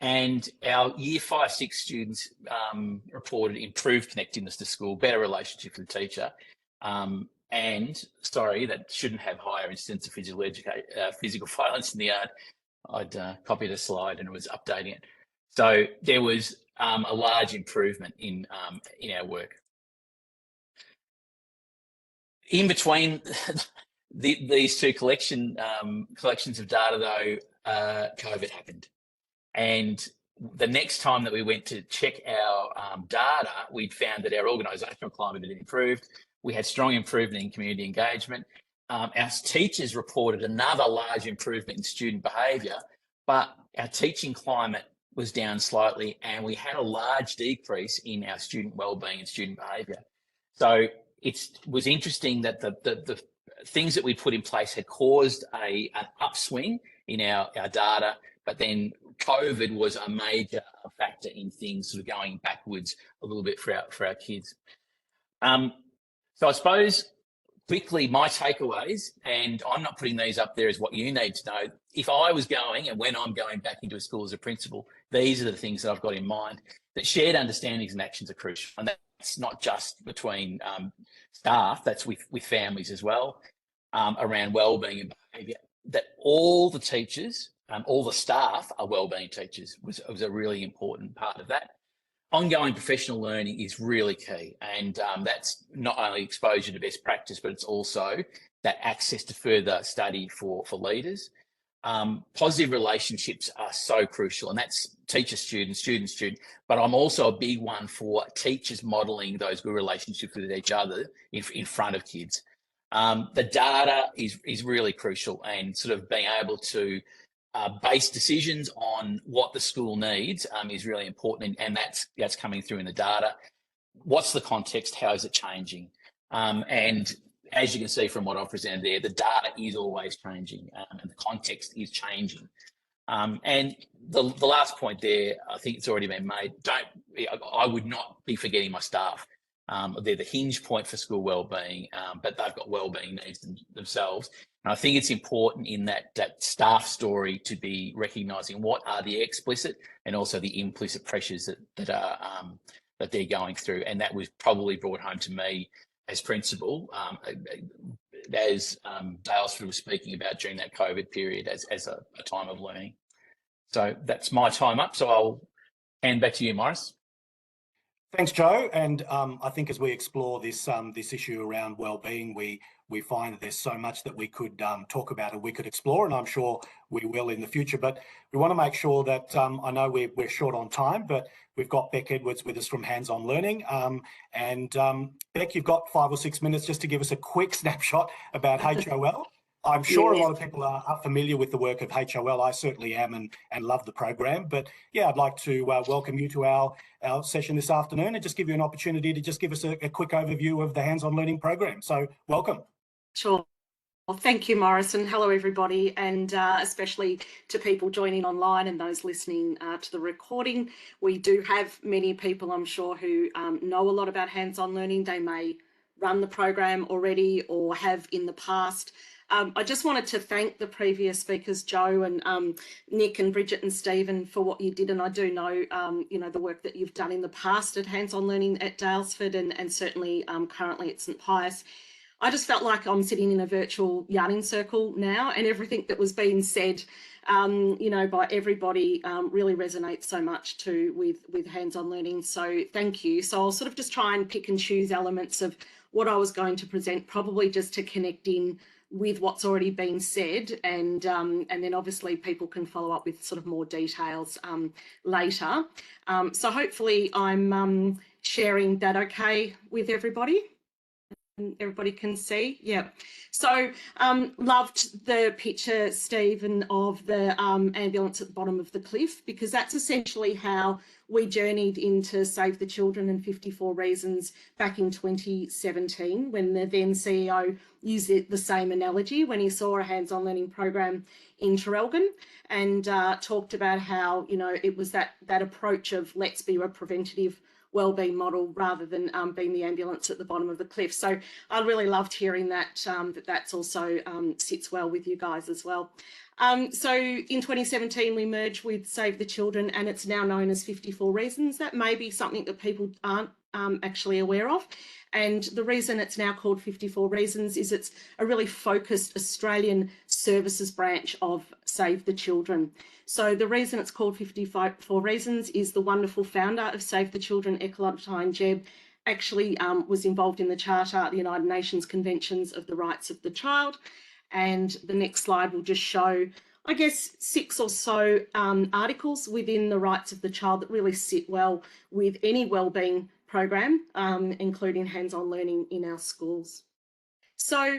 And our year 5-6 students reported improved connectedness to school, better relationship with the teacher. And sorry, that shouldn't have higher incidence of physical violence in the yard. I'd copied a slide and was updating it. So there was a large improvement in our work. In between these two collections of data, though, COVID happened. And the next time that we went to check our data, we'd found that our organisational climate had improved. We had strong improvement in community engagement. Our teachers reported another large improvement in student behaviour, but our teaching climate was down slightly, and we had a large decrease in our student wellbeing and student behaviour. So it was interesting that the things that we put in place had caused an upswing in our data, but then COVID was a major factor in things sort of going backwards a little bit for our kids. So I suppose quickly my takeaways, and I'm not putting these up there as what you need to know. If I was going and when I'm going back into a school as a principal, these are the things that I've got in mind. That shared understandings and actions are crucial, and that's not just between staff, that's with families as well, around wellbeing and behaviour. That all the teachers, all the staff are wellbeing teachers was a really important part of that. Ongoing professional learning is really key, and that's not only exposure to best practice, but it's also that access to further study for leaders. Positive relationships are so crucial, and that's teacher-student, student-student, but I'm also a big one for teachers modelling those good relationships with each other in front of kids. The data is really crucial, and sort of being able to base decisions on what the school needs is really important, and that's coming through in the data. What's the context? How is it changing? And as you can see from what I've presented there, the data is always changing, and the context is changing. And the last point there, I think it's already been made. I would not be forgetting my staff. They're the hinge point for school wellbeing, but they've got wellbeing needs themselves. And I think it's important in that staff story to be recognising what are the explicit and also the implicit pressures that they're going through, and that was probably brought home to me as principal, as Daylesford was speaking about during that COVID period as a time of learning. So that's my time up. So I'll hand back to you, Maurice. Thanks, Joe. And I think as we explore this issue around wellbeing, we find that there's so much that we could talk about and we could explore, and I'm sure we will in the future. But we want to make sure that I know we're short on time, but we've got Beck Edwards with us from Hands On Learning. Beck, you've got 5 or 6 minutes just to give us a quick snapshot about HOL. I'm sure a lot of people are familiar with the work of HOL. I certainly am and love the program. But yeah, I'd like to welcome you to our session this afternoon and just give you an opportunity to just give us a quick overview of the Hands On Learning program. So welcome. Sure. Well, thank you, Maurice, and hello, everybody, and especially to people joining online and those listening to the recording. We do have many people, I'm sure, who know a lot about Hands On Learning. They may run the program already or have in the past. I just wanted to thank the previous speakers, Joe and Nick and Bridget and Stephen, for what you did. And I do know, you know, the work that you've done in the past at Hands-On Learning at Daylesford and certainly currently at St Pius. I just felt like I'm sitting in a virtual yarning circle now, and everything that was being said, you know, by everybody really resonates so much too with hands-on learning. So thank you. So I'll sort of just try and pick and choose elements of what I was going to present, probably just to connect in with what's already been said, and then obviously people can follow up with sort of more details later. So hopefully I'm sharing that okay with everybody. Everybody can see, yeah. So loved the picture, Stephen, of the ambulance at the bottom of the cliff, because that's essentially how we journeyed into Save the Children and 54 Reasons back in 2017, when the then CEO used the same analogy when he saw a hands-on learning program in Traralgon, and talked about how, you know, it was that approach of let's be a preventative wellbeing model rather than being the ambulance at the bottom of the cliff. So I really loved hearing that, that's also sits well with you guys as well. So in 2017, we merged with Save the Children, and it's now known as 54 Reasons. That may be something that people aren't actually aware of. And the reason it's now called 54 Reasons is it's a really focused Australian services branch of Save the Children. So the reason it's called 54 Reasons is the wonderful founder of Save the Children, Eclatine Jeb, actually was involved in the Charter at the United Nations Conventions of the Rights of the Child. And the next slide will just show, I guess, 6 or so articles within the rights of the child that really sit well with any wellbeing program, including hands-on learning in our schools. So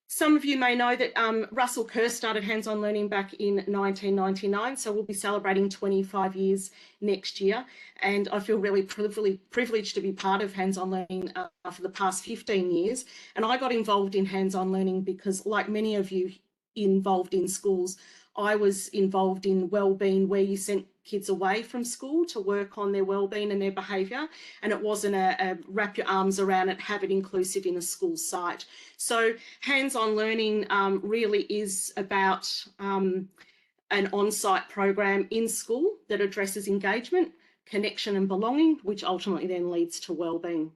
some of you may know that Russell Kerr started hands-on learning back in 1999, so we'll be celebrating 25 years next year. And I feel really privileged to be part of hands-on learning for the past 15 years. And I got involved in hands-on learning because, like many of you involved in schools, I was involved in wellbeing, where you sent kids away from school to work on their wellbeing and their behaviour, and it wasn't a wrap your arms around it, have it inclusive in a school site. So hands-on learning really is about an on-site program in school that addresses engagement, connection and belonging, which ultimately then leads to wellbeing.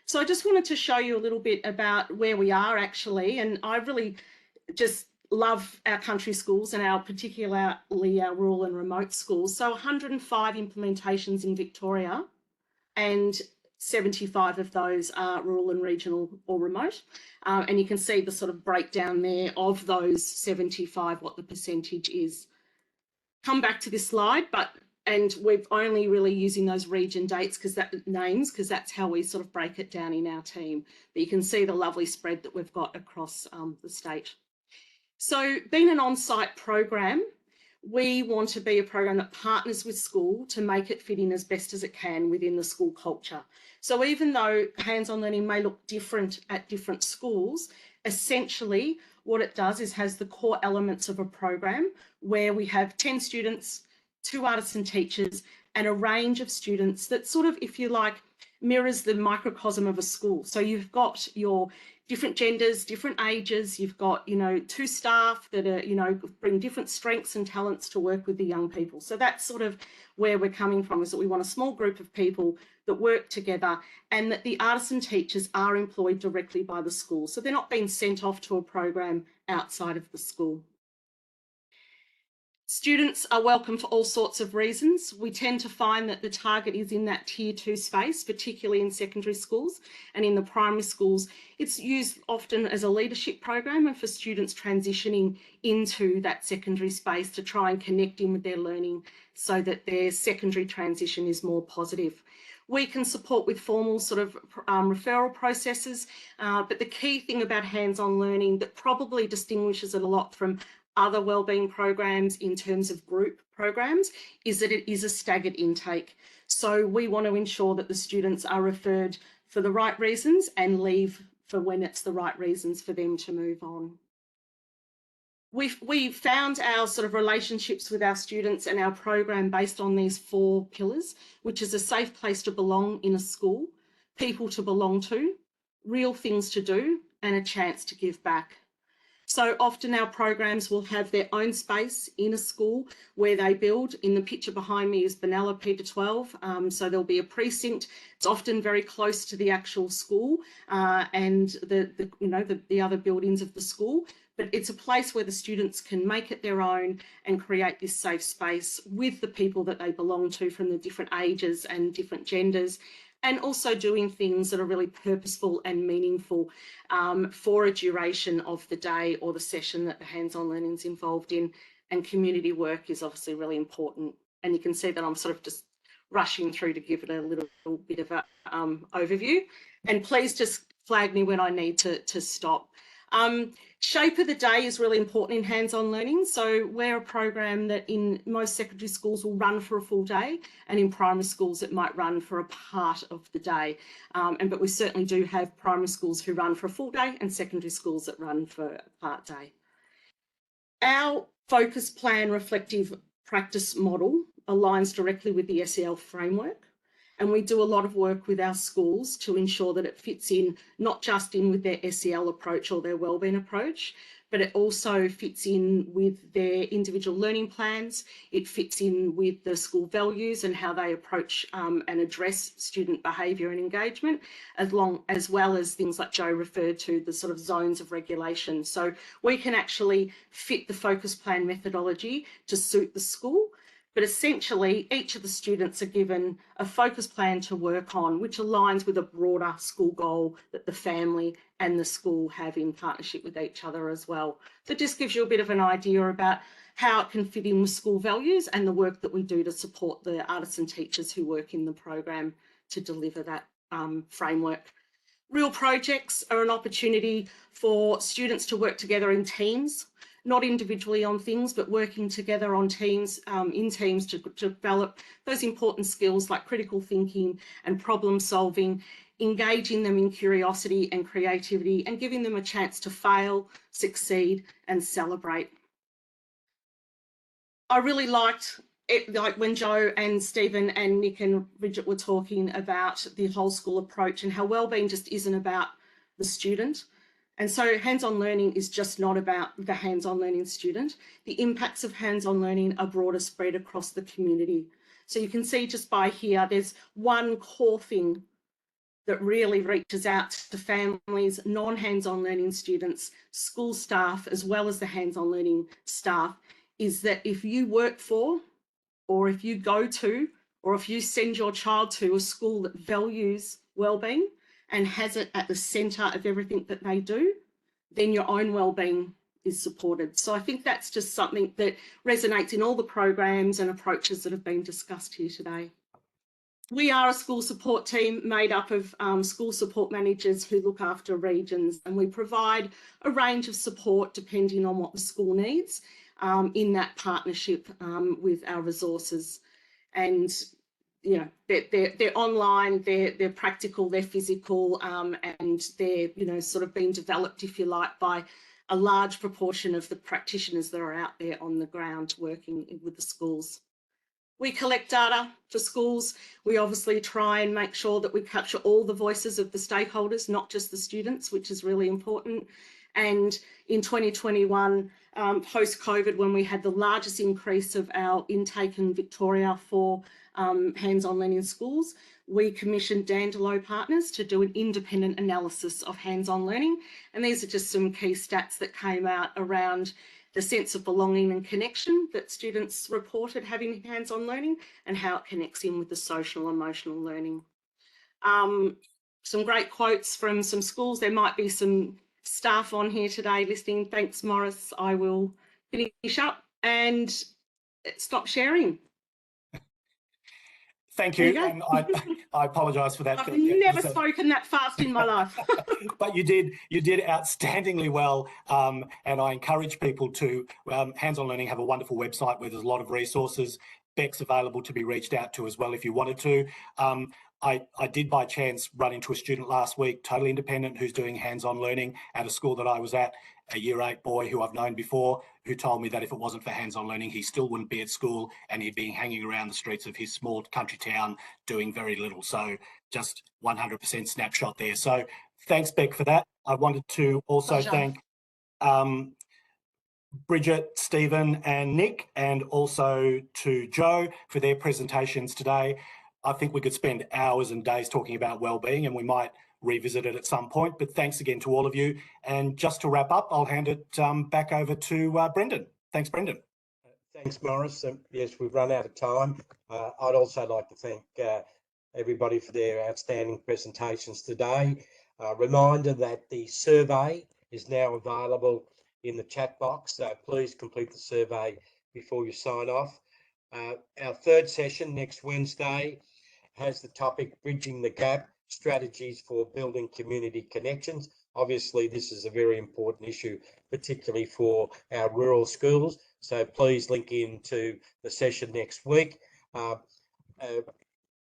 So I just wanted to show you a little bit about where we are actually, and I really just love our country schools, and particularly our rural and remote schools. So 105 implementations in Victoria, and 75 of those are rural and regional or remote. And you can see the sort of breakdown there of those 75, what the percentage is. Come back to this slide, and we're only really using those region dates because that's how we sort of break it down in our team. But you can see the lovely spread that we've got across the state. So being an on-site program, we want to be a program that partners with school to make it fit in as best as it can within the school culture. So even though hands-on learning may look different at different schools, essentially what it does is has the core elements of a program where we have 10 students, 2 artisan teachers, and a range of students that sort of, if you like, mirrors the microcosm of a school. So you've got your different genders, different ages, you've got, 2 staff that are, bring different strengths and talents to work with the young people. So that's sort of where we're coming from, is that we want a small group of people that work together, and that the artisan teachers are employed directly by the school. So they're not being sent off to a program outside of the school. Students are welcome for all sorts of reasons. We tend to find that the target is in that tier 2 space, particularly in secondary schools, and in the primary schools. It's used often as a leadership program and for students transitioning into that secondary space to try and connect in with their learning so that their secondary transition is more positive. We can support with formal sort of referral processes, but the key thing about hands-on learning that probably distinguishes it a lot from other wellbeing programs in terms of group programs is that it is a staggered intake. So we want to ensure that the students are referred for the right reasons and leave for when it's the right reasons for them to move on. We've found our sort of relationships with our students and our program based on these 4 pillars, which is a safe place to belong in a school, people to belong to, real things to do, and a chance to give back. So often our programs will have their own space in a school where they build. In the picture behind me is Benalla Peter 12. So there'll be a precinct. It's often very close to the actual school and the other buildings of the school. But it's a place where the students can make it their own and create this safe space with the people that they belong to from the different ages and different genders, and also doing things that are really purposeful and meaningful for a duration of the day or the session that the hands-on learning is involved in. And community work is obviously really important. And you can see that I'm sort of just rushing through to give it a little bit of an overview. And please just flag me when I need to stop. Shape of the day is really important in hands-on learning. So we're a program that in most secondary schools will run for a full day, and in primary schools it might run for a part of the day. But we certainly do have primary schools who run for a full day and secondary schools that run for a part day. Our focus plan reflective practice model aligns directly with the SEL framework. And we do a lot of work with our schools to ensure that it fits in, not just in with their SEL approach or their wellbeing approach, but it also fits in with their individual learning plans. It fits in with the school values and how they approach and address student behaviour and engagement, as well as things like Joe referred to, the sort of zones of regulation. So we can actually fit the focus plan methodology to suit the school. But essentially, each of the students are given a focus plan to work on, which aligns with a broader school goal that the family and the school have in partnership with each other as well. So it just gives you a bit of an idea about how it can fit in with school values and the work that we do to support the artisan teachers who work in the program to deliver that framework. Real projects are an opportunity for students to work together in teams, not individually on things, but working together on teams, in teams to develop those important skills like critical thinking and problem solving, engaging them in curiosity and creativity, and giving them a chance to fail, succeed, and celebrate. I really liked it, like when Joe and Stephen and Nick and Bridget were talking about the whole school approach and how wellbeing just isn't about the student. And so hands-on learning is just not about the hands-on learning student. The impacts of hands-on learning are broader spread across the community. So you can see just by here, there's one core thing that really reaches out to families, non-hands-on learning students, school staff, as well as the hands-on learning staff, is that if you work for, or if you go to, or if you send your child to a school that values wellbeing and has it at the centre of everything that they do, then your own wellbeing is supported. So I think that's just something that resonates in all the programs and approaches that have been discussed here today. We are a school support team made up of school support managers who look after regions, and we provide a range of support depending on what the school needs in that partnership with our resources. And you know, they're online, they're practical, they're physical, and they're, you know, sort of being developed, if you like, by a large proportion of the practitioners that are out there on the ground working with the schools. We collect data for schools. We obviously try and make sure that we capture all the voices of the stakeholders, not just the students, which is really important. And in 2021, post-COVID, when we had the largest increase of our intake in Victoria for hands-on learning schools, we commissioned Dandelo Partners to do an independent analysis of hands-on learning. And these are just some key stats that came out around the sense of belonging and connection that students reported having hands-on learning and how it connects in with the social emotional learning. Some great quotes from some schools. There might be some staff on here today listening. Thanks, Morris. I will finish up and stop sharing. Thank you, and I apologise for that. I've never spoken that fast in my life. But you did outstandingly well, and I encourage people to, Hands-on Learning have a wonderful website where there's a lot of resources. Beck's available to be reached out to as well if you wanted to. I did by chance run into a student last week, totally independent, who's doing hands-on learning at a school that I was at, a year 8 boy who I've known before, who told me that if it wasn't for hands-on learning, he still wouldn't be at school and he'd be hanging around the streets of his small country town doing very little. So just 100% snapshot there. So thanks, Beck, for that. I wanted to also thank Bridget, Stephen and Nick, and also to Joe for their presentations today. I think we could spend hours and days talking about wellbeing, and we might revisit it at some point, but thanks again to all of you. And just to wrap up, I'll hand it back over to Brendan. Thanks, Brendan. Thanks, Morris. Yes, we've run out of time. I'd also like to thank everybody for their outstanding presentations today. Reminder that the survey is now available in the chat box, so please complete the survey before you sign off. Our third session next Wednesday has the topic Bridging the Gap, Strategies for Building Community Connections. Obviously, this is a very important issue, particularly for our rural schools, so please link in to the session next week.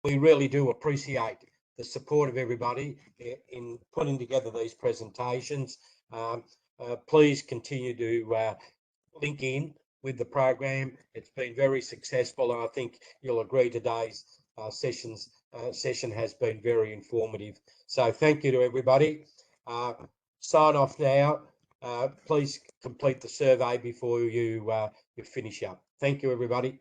We really do appreciate the support of everybody in putting together these presentations. Please continue to link in with the program. It's been very successful, and I think you'll agree today's session has been very informative. So thank you to everybody. Sign off now. Please complete the survey before you finish up. Thank you, everybody.